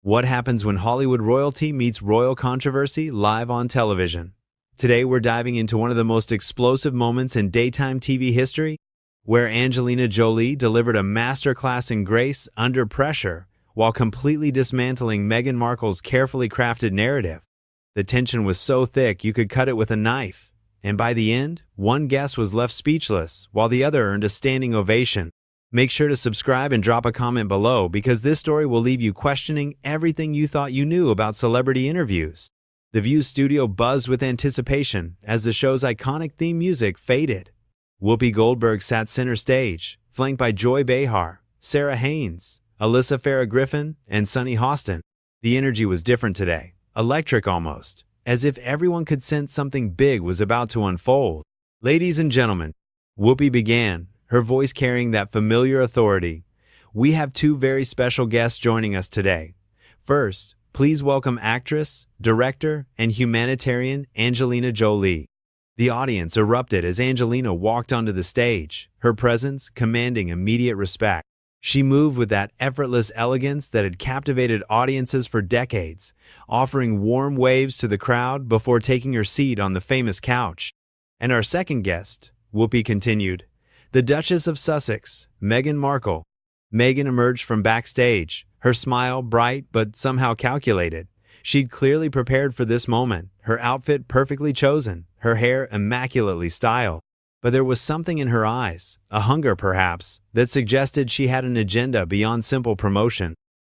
What happens when Hollywood royalty meets royal controversy live on television? Today we're diving into one of the most explosive moments in daytime TV history, where Angelina Jolie delivered a masterclass in grace under pressure while completely dismantling Meghan Markle's carefully crafted narrative. The tension was so thick you could cut it with a knife, and by the end, one guest was left speechless while the other earned a standing ovation. Make sure to subscribe and drop a comment below because this story will leave you questioning everything you thought you knew about celebrity interviews. The View studio buzzed with anticipation as the show's iconic theme music faded. Whoopi Goldberg sat center stage, flanked by Joy Behar, Sarah Haynes, Alyssa Farah Griffin, and Sunny Hostin. The energy was different today, electric almost, as if everyone could sense something big was about to unfold. Ladies and gentlemen, Whoopi began, her voice carrying that familiar authority. We have two very special guests joining us today. First, please welcome actress, director, and humanitarian Angelina Jolie. The audience erupted as Angelina walked onto the stage, her presence commanding immediate respect. She moved with that effortless elegance that had captivated audiences for decades, offering warm waves to the crowd before taking her seat on the famous couch. And our second guest, Whoopi continued, the Duchess of Sussex, Meghan Markle. Meghan emerged from backstage, her smile bright but somehow calculated. She'd clearly prepared for this moment, her outfit perfectly chosen, her hair immaculately styled. But there was something in her eyes, a hunger perhaps, that suggested she had an agenda beyond simple promotion.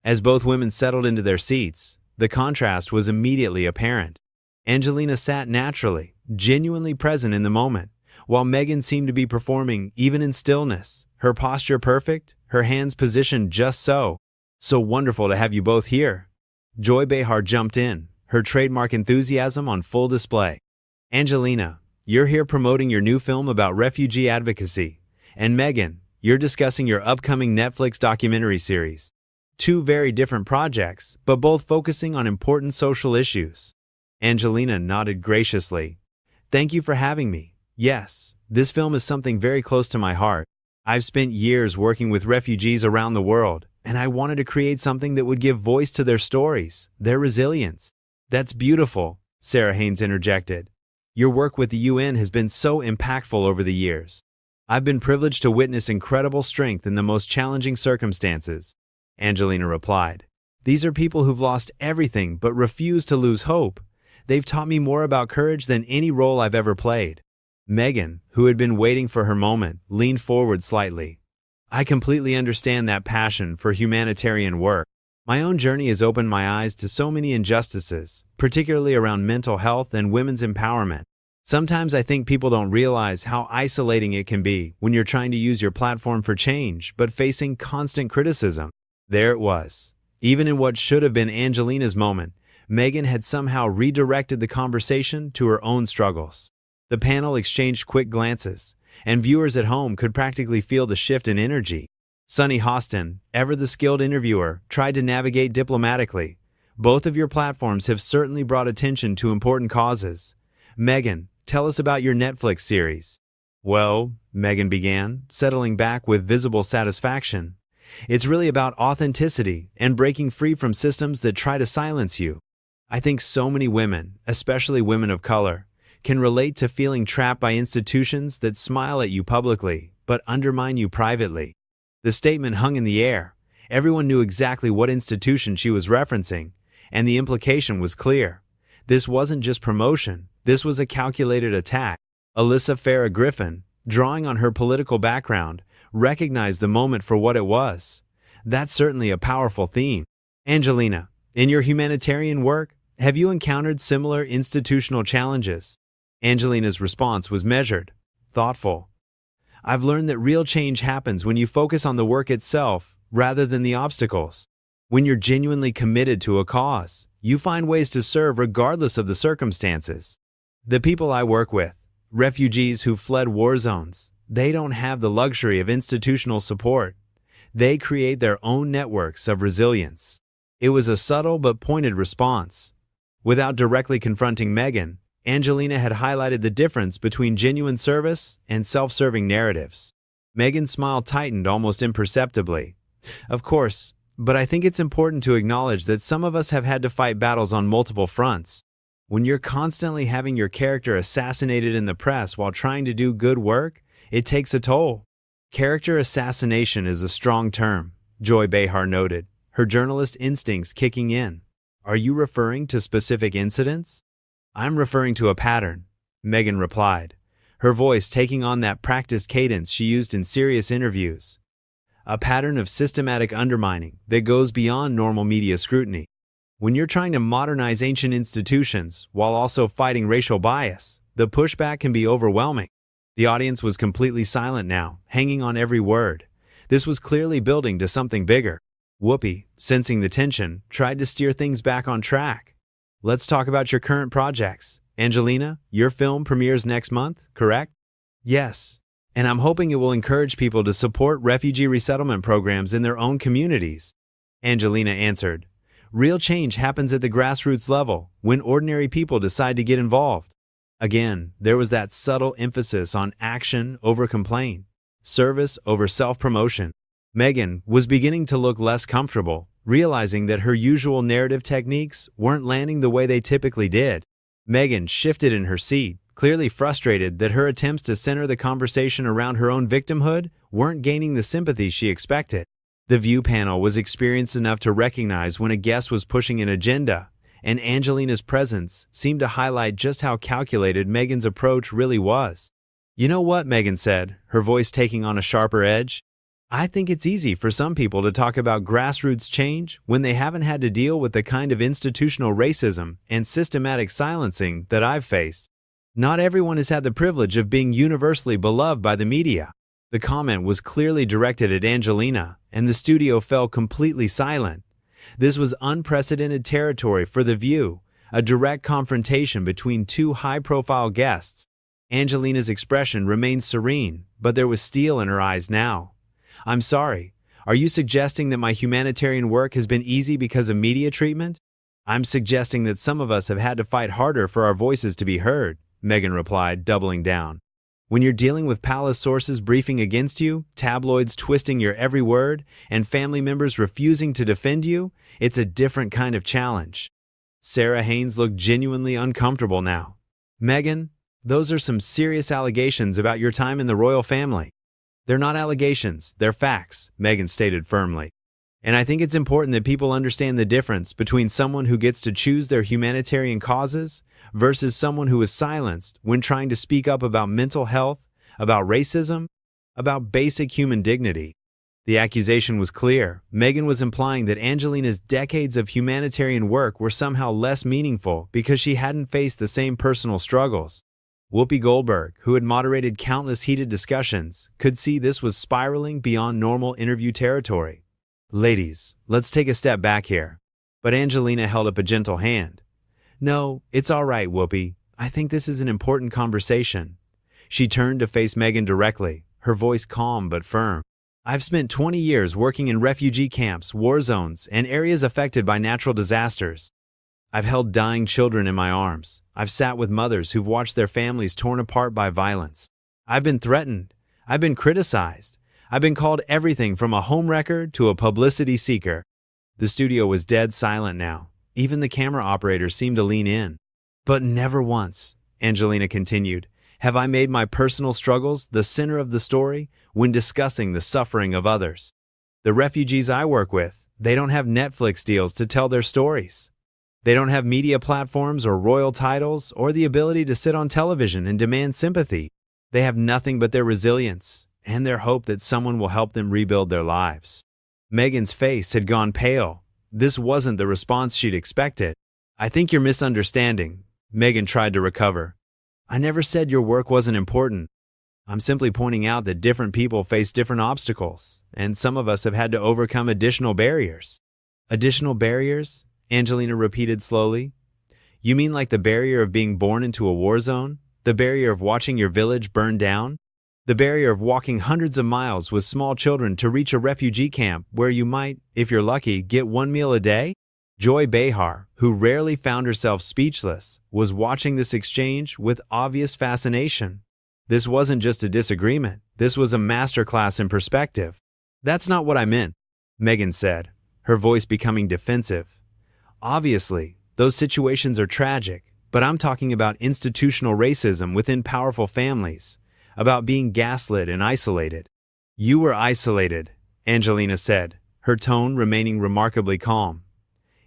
As both women settled into their seats, the contrast was immediately apparent. Angelina sat naturally, genuinely present in the moment, while Meghan seemed to be performing even in stillness, her posture perfect, her hands positioned just so. So wonderful to have you both here. Joy Behar jumped in, her trademark enthusiasm on full display. Angelina, you're here promoting your new film about refugee advocacy. And Meghan, you're discussing your upcoming Netflix documentary series. Two very different projects, but both focusing on important social issues. Angelina nodded graciously. Thank you for having me. Yes, this film is something very close to my heart. I've spent years working with refugees around the world, and I wanted to create something that would give voice to their stories, their resilience. That's beautiful, Sarah Haynes interjected. Your work with the UN has been so impactful over the years. I've been privileged to witness incredible strength in the most challenging circumstances, Angelina replied. These are people who've lost everything but refuse to lose hope. They've taught me more about courage than any role I've ever played. Meghan, who had been waiting for her moment, leaned forward slightly. I completely understand that passion for humanitarian work. My own journey has opened my eyes to so many injustices, particularly around mental health and women's empowerment. Sometimes I think people don't realize how isolating it can be when you're trying to use your platform for change but facing constant criticism. There it was. Even in what should have been Angelina's moment, Meghan had somehow redirected the conversation to her own struggles. The panel exchanged quick glances, and viewers at home could practically feel the shift in energy. Sunny Hostin, ever the skilled interviewer, tried to navigate diplomatically. Both of your platforms have certainly brought attention to important causes. Meghan, tell us about your Netflix series. Well, Meghan began, settling back with visible satisfaction. It's really about authenticity and breaking free from systems that try to silence you. I think so many women, especially women of color, can relate to feeling trapped by institutions that smile at you publicly but undermine you privately. The statement hung in the air. Everyone knew exactly what institution she was referencing, and the implication was clear. This wasn't just promotion, this was a calculated attack. Alyssa Farah Griffin, drawing on her political background, recognized the moment for what it was. That's certainly a powerful theme. Angelina, in your humanitarian work, have you encountered similar institutional challenges? Angelina's response was measured, thoughtful. I've learned that real change happens when you focus on the work itself rather than the obstacles. When you're genuinely committed to a cause, you find ways to serve regardless of the circumstances. The people I work with, refugees who fled war zones, they don't have the luxury of institutional support. They create their own networks of resilience. It was a subtle but pointed response. Without directly confronting Meghan, Angelina had highlighted the difference between genuine service and self-serving narratives. Meghan's smile tightened almost imperceptibly. Of course, But I think it's important to acknowledge that some of us have had to fight battles on multiple fronts. When you're constantly having your character assassinated in the press while trying to do good work, it takes a toll. Character assassination is a strong term, Joy Behar noted, her journalist instincts kicking in. Are you referring to specific incidents? I'm referring to a pattern, Meghan replied, her voice taking on that practiced cadence she used in serious interviews. A pattern of systematic undermining that goes beyond normal media scrutiny. When you're trying to modernize ancient institutions while also fighting racial bias, the pushback can be overwhelming. The audience was completely silent now, hanging on every word. This was clearly building to something bigger. Whoopi, sensing the tension, tried to steer things back on track. Let's talk about your current projects. Angelina, your film premieres next month, correct? Yes. And I'm hoping it will encourage people to support refugee resettlement programs in their own communities. Angelina answered. Real change happens at the grassroots level, when ordinary people decide to get involved. Again, there was that subtle emphasis on action over complaint, service over self-promotion. Meghan was beginning to look less comfortable, realizing that her usual narrative techniques weren't landing the way they typically did. Meghan shifted in her seat, clearly frustrated that her attempts to center the conversation around her own victimhood weren't gaining the sympathy she expected. The View panel was experienced enough to recognize when a guest was pushing an agenda, and Angelina's presence seemed to highlight just how calculated Meghan's approach really was. You know what, Meghan said, her voice taking on a sharper edge? I think it's easy for some people to talk about grassroots change when they haven't had to deal with the kind of institutional racism and systematic silencing that I've faced. Not everyone has had the privilege of being universally beloved by the media. The comment was clearly directed at Angelina, and the studio fell completely silent. This was unprecedented territory for The View, a direct confrontation between two high-profile guests. Angelina's expression remained serene, but there was steel in her eyes now. I'm sorry, are you suggesting that my humanitarian work has been easy because of media treatment? I'm suggesting that some of us have had to fight harder for our voices to be heard, Meghan replied, doubling down. When you're dealing with palace sources briefing against you, tabloids twisting your every word, and family members refusing to defend you, it's a different kind of challenge. Sarah Haynes looked genuinely uncomfortable now. Meghan, those are some serious allegations about your time in the royal family. They're not allegations, they're facts, Meghan stated firmly. And I think it's important that people understand the difference between someone who gets to choose their humanitarian causes versus someone who is silenced when trying to speak up about mental health, about racism, about basic human dignity. The accusation was clear. Meghan was implying that Angelina's decades of humanitarian work were somehow less meaningful because she hadn't faced the same personal struggles. Whoopi Goldberg, who had moderated countless heated discussions, could see this was spiraling beyond normal interview territory. Ladies, let's take a step back here. But Angelina held up a gentle hand. No, it's all right, Whoopi. I think this is an important conversation. She turned to face Meghan directly, her voice calm but firm. I've spent 20 years working in refugee camps, war zones, and areas affected by natural disasters. I've held dying children in my arms. I've sat with mothers who've watched their families torn apart by violence. I've been threatened. I've been criticized. I've been called everything from a homewrecker to a publicity seeker. The studio was dead silent now. Even the camera operators seemed to lean in. But never once, Angelina continued, have I made my personal struggles the center of the story when discussing the suffering of others. The refugees I work with, they don't have Netflix deals to tell their stories. They don't have media platforms or royal titles or the ability to sit on television and demand sympathy. They have nothing but their resilience and their hope that someone will help them rebuild their lives. Meghan's face had gone pale. This wasn't the response she'd expected. I think you're misunderstanding. Meghan tried to recover. I never said your work wasn't important. I'm simply pointing out that different people face different obstacles, and some of us have had to overcome additional barriers. Additional barriers? Angelina repeated slowly. You mean like the barrier of being born into a war zone? The barrier of watching your village burn down? The barrier of walking hundreds of miles with small children to reach a refugee camp where you might, if you're lucky, get one meal a day? Joy Behar, who rarely found herself speechless, was watching this exchange with obvious fascination. This wasn't just a disagreement. This was a masterclass in perspective. That's not what I meant, Meghan said, her voice becoming defensive. Obviously, those situations are tragic, but I'm talking about institutional racism within powerful families, about being gaslit and isolated. You were isolated, Angelina said, her tone remaining remarkably calm.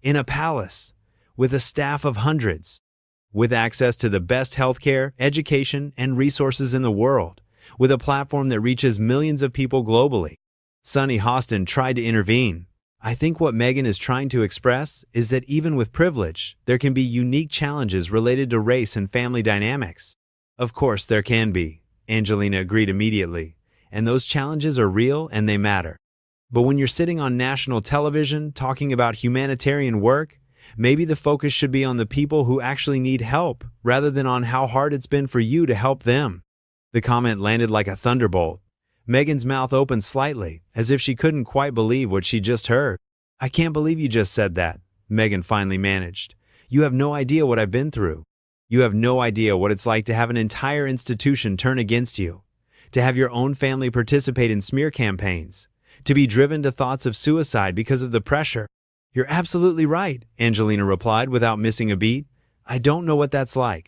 In a palace, with a staff of hundreds, with access to the best healthcare, education, and resources in the world, with a platform that reaches millions of people globally. Sunny Hostin tried to intervene. I think what Meghan is trying to express is that even with privilege, there can be unique challenges related to race and family dynamics. Of course there can be, Angelina agreed immediately, and those challenges are real and they matter. But when you're sitting on national television talking about humanitarian work, maybe the focus should be on the people who actually need help, rather than on how hard it's been for you to help them. The comment landed like a thunderbolt. Meghan's mouth opened slightly, as if she couldn't quite believe what she just heard. I can't believe you just said that, Meghan finally managed. You have no idea what I've been through. You have no idea what it's like to have an entire institution turn against you, to have your own family participate in smear campaigns, to be driven to thoughts of suicide because of the pressure. You're absolutely right, Angelina replied without missing a beat. I don't know what that's like.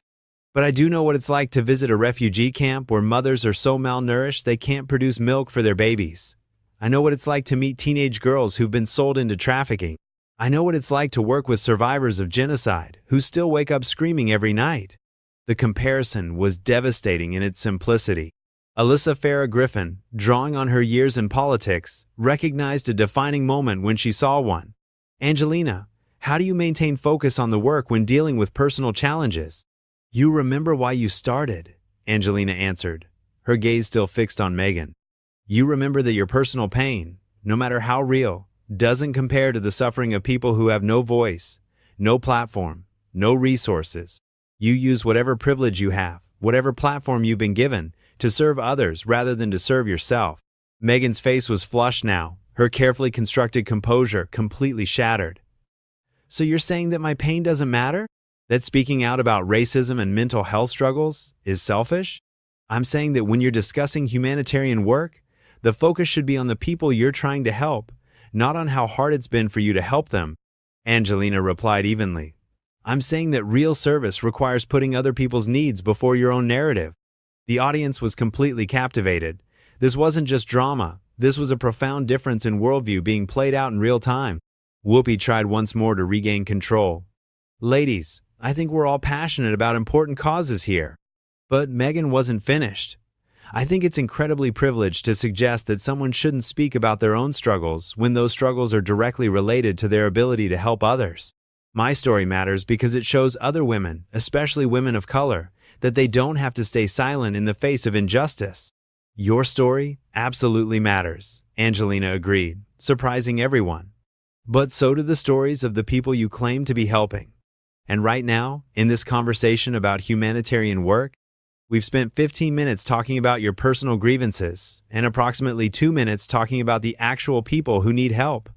But I do know what it's like to visit a refugee camp where mothers are so malnourished they can't produce milk for their babies. I know what it's like to meet teenage girls who've been sold into trafficking. I know what it's like to work with survivors of genocide who still wake up screaming every night. The comparison was devastating in its simplicity. Alyssa Farah Griffin, drawing on her years in politics, recognized a defining moment when she saw one. Angelina, how do you maintain focus on the work when dealing with personal challenges? You remember why you started, Angelina answered, her gaze still fixed on Meghan. You remember that your personal pain, no matter how real, doesn't compare to the suffering of people who have no voice, no platform, no resources. You use whatever privilege you have, whatever platform you've been given, to serve others rather than to serve yourself. Meghan's face was flushed now, her carefully constructed composure completely shattered. So you're saying that my pain doesn't matter? That speaking out about racism and mental health struggles is selfish? I'm saying that when you're discussing humanitarian work, the focus should be on the people you're trying to help, not on how hard it's been for you to help them, Angelina replied evenly. I'm saying that real service requires putting other people's needs before your own narrative. The audience was completely captivated. This wasn't just drama. This was a profound difference in worldview being played out in real time. Whoopi tried once more to regain control. Ladies, I think we're all passionate about important causes here. But Meghan wasn't finished. I think it's incredibly privileged to suggest that someone shouldn't speak about their own struggles when those struggles are directly related to their ability to help others. My story matters because it shows other women, especially women of color, that they don't have to stay silent in the face of injustice. Your story absolutely matters, Angelina agreed, surprising everyone. But so do the stories of the people you claim to be helping. And right now, in this conversation about humanitarian work, we've spent 15 minutes talking about your personal grievances and approximately 2 minutes talking about the actual people who need help.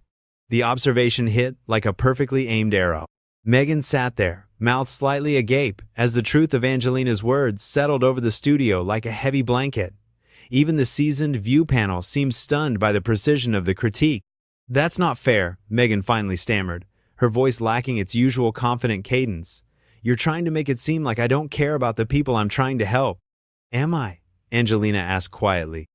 The observation hit like a perfectly aimed arrow. Meghan sat there, mouth slightly agape, as the truth of Angelina's words settled over the studio like a heavy blanket. Even the seasoned view panel seemed stunned by the precision of the critique. That's not fair, Meghan finally stammered, her voice lacking its usual confident cadence. You're trying to make it seem like I don't care about the people I'm trying to help. Am I? Angelina asked quietly.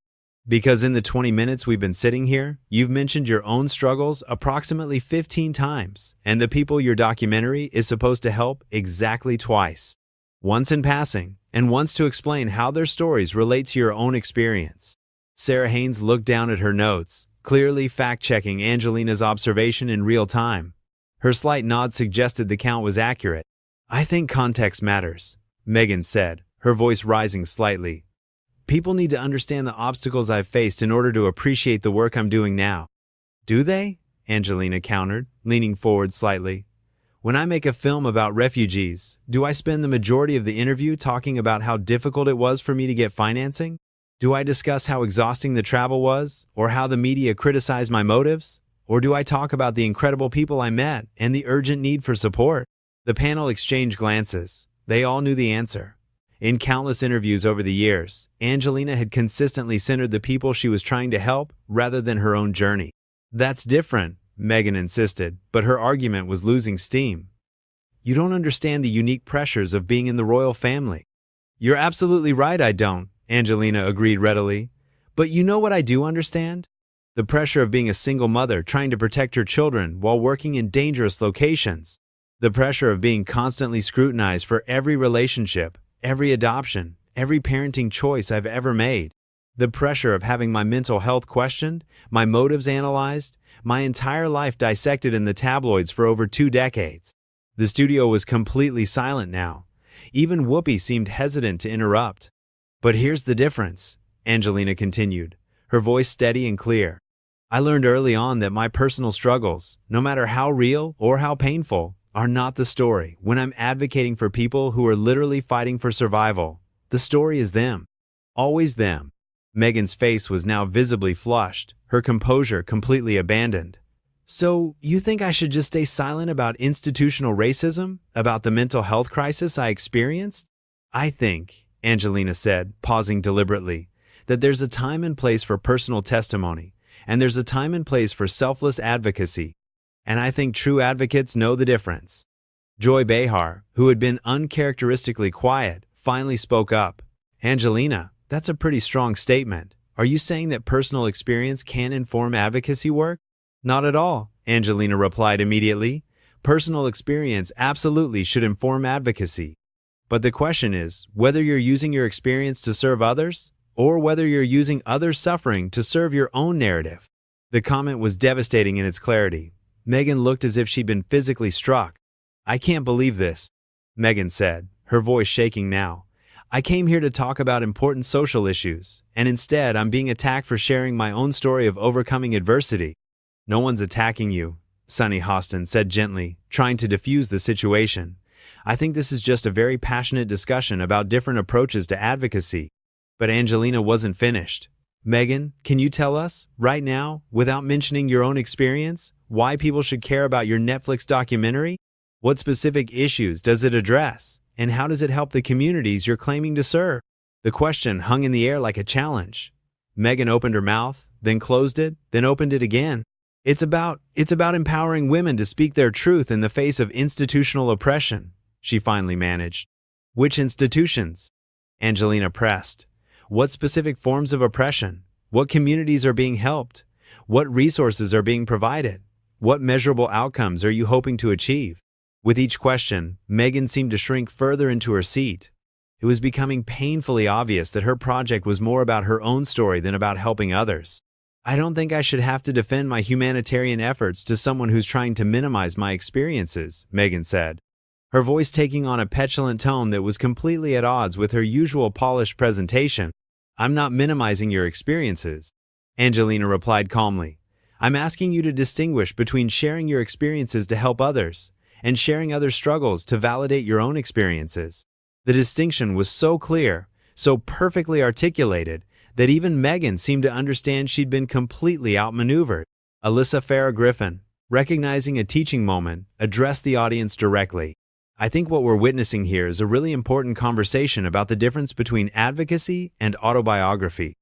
Because in the 20 minutes we've been sitting here, you've mentioned your own struggles approximately 15 times, and the people your documentary is supposed to help exactly twice. Once in passing, and once to explain how their stories relate to your own experience. Sarah Haynes looked down at her notes, clearly fact-checking Angelina's observation in real time. Her slight nod suggested the count was accurate. I think context matters, Meghan said, her voice rising slightly. People need to understand the obstacles I've faced in order to appreciate the work I'm doing now. Do they? Angelina countered, leaning forward slightly. When I make a film about refugees, do I spend the majority of the interview talking about how difficult it was for me to get financing? Do I discuss how exhausting the travel was, or how the media criticized my motives? Or do I talk about the incredible people I met and the urgent need for support? The panel exchanged glances. They all knew the answer. In countless interviews over the years, Angelina had consistently centered the people she was trying to help rather than her own journey. That's different, Meghan insisted, but her argument was losing steam. You don't understand the unique pressures of being in the royal family. You're absolutely right, I don't, Angelina agreed readily. But you know what I do understand? The pressure of being a single mother trying to protect her children while working in dangerous locations. The pressure of being constantly scrutinized for every relationship, every adoption, every parenting choice I've ever made. The pressure of having my mental health questioned, my motives analyzed, my entire life dissected in the tabloids for over 2 decades. The studio was completely silent now. Even Whoopi seemed hesitant to interrupt. But here's the difference, Angelina continued, her voice steady and clear. I learned early on that my personal struggles, no matter how real or how painful, are not the story. When I'm advocating for people who are literally fighting for survival, the story is them. Always them. Meghan's face was now visibly flushed, her composure completely abandoned. So, you think I should just stay silent about institutional racism, about the mental health crisis I experienced? I think, Angelina said, pausing deliberately, that there's a time and place for personal testimony, and there's a time and place for selfless advocacy. And I think true advocates know the difference. Joy Behar, who had been uncharacteristically quiet, finally spoke up. Angelina, that's a pretty strong statement. Are you saying that personal experience can inform advocacy work? Not at all, Angelina replied immediately. Personal experience absolutely should inform advocacy. But the question is whether you're using your experience to serve others, or whether you're using others' suffering to serve your own narrative. The comment was devastating in its clarity. Meghan looked as if she'd been physically struck. I can't believe this, Meghan said, her voice shaking now. I came here to talk about important social issues, and instead I'm being attacked for sharing my own story of overcoming adversity. No one's attacking you, Sunny Hostin said gently, trying to diffuse the situation. I think this is just a very passionate discussion about different approaches to advocacy. But Angelina wasn't finished. Meghan, can you tell us, right now, without mentioning your own experience, why people should care about your Netflix documentary? What specific issues does it address? And how does it help the communities you're claiming to serve? The question hung in the air like a challenge. Meghan opened her mouth, then closed it, then opened it again. It's about empowering women to speak their truth in the face of institutional oppression, she finally managed. Which institutions? Angelina pressed. What specific forms of oppression? What communities are being helped? What resources are being provided? What measurable outcomes are you hoping to achieve? With each question, Meghan seemed to shrink further into her seat. It was becoming painfully obvious that her project was more about her own story than about helping others. I don't think I should have to defend my humanitarian efforts to someone who's trying to minimize my experiences, Meghan said, her voice taking on a petulant tone that was completely at odds with her usual polished presentation. I'm not minimizing your experiences, Angelina replied calmly. I'm asking you to distinguish between sharing your experiences to help others and sharing other struggles to validate your own experiences. The distinction was so clear, so perfectly articulated, that even Meghan seemed to understand she'd been completely outmaneuvered. Alyssa Farah Griffin, recognizing a teaching moment, addressed the audience directly. I think what we're witnessing here is a really important conversation about the difference between advocacy and autobiography.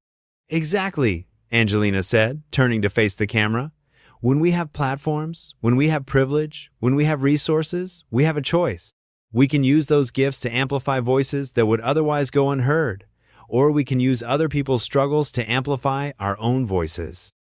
Exactly, Angelina said, turning to face the camera. When we have platforms, when we have privilege, when we have resources, we have a choice. We can use those gifts to amplify voices that would otherwise go unheard, or we can use other people's struggles to amplify our own voices.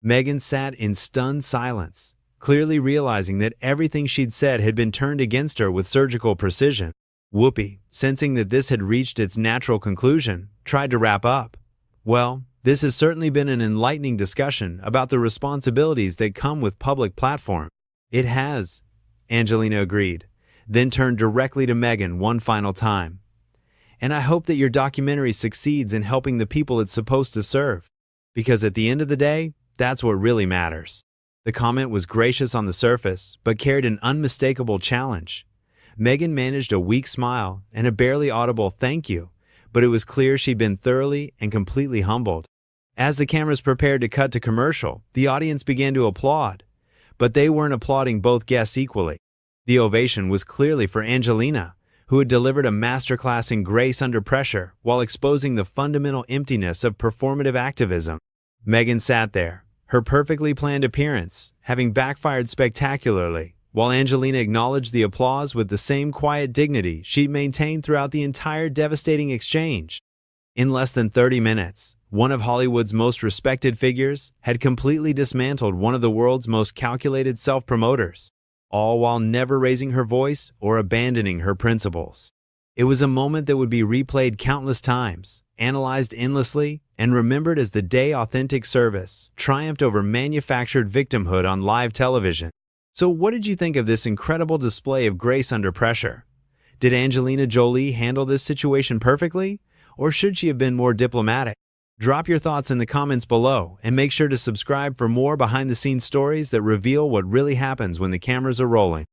Meghan sat in stunned silence, clearly realizing that everything she'd said had been turned against her with surgical precision. Whoopi, sensing that this had reached its natural conclusion, tried to wrap up. Well, this has certainly been an enlightening discussion about the responsibilities that come with public platform. It has, Angelina agreed, then turned directly to Meghan one final time. And I hope that your documentary succeeds in helping the people it's supposed to serve. Because at the end of the day, that's what really matters. The comment was gracious on the surface, but carried an unmistakable challenge. Meghan managed a weak smile and a barely audible thank you, but it was clear she'd been thoroughly and completely humbled. As the cameras prepared to cut to commercial, the audience began to applaud. But they weren't applauding both guests equally. The ovation was clearly for Angelina, who had delivered a masterclass in grace under pressure while exposing the fundamental emptiness of performative activism. Meghan sat there, her perfectly planned appearance having backfired spectacularly, while Angelina acknowledged the applause with the same quiet dignity she'd maintained throughout the entire devastating exchange. In less than 30 minutes, one of Hollywood's most respected figures had completely dismantled one of the world's most calculated self-promoters, all while never raising her voice or abandoning her principles. It was a moment that would be replayed countless times, analyzed endlessly, and remembered as the day authentic service triumphed over manufactured victimhood on live television. So what did you think of this incredible display of grace under pressure? Did Angelina Jolie handle this situation perfectly, or should she have been more diplomatic? Drop your thoughts in the comments below and make sure to subscribe for more behind-the-scenes stories that reveal what really happens when the cameras are rolling.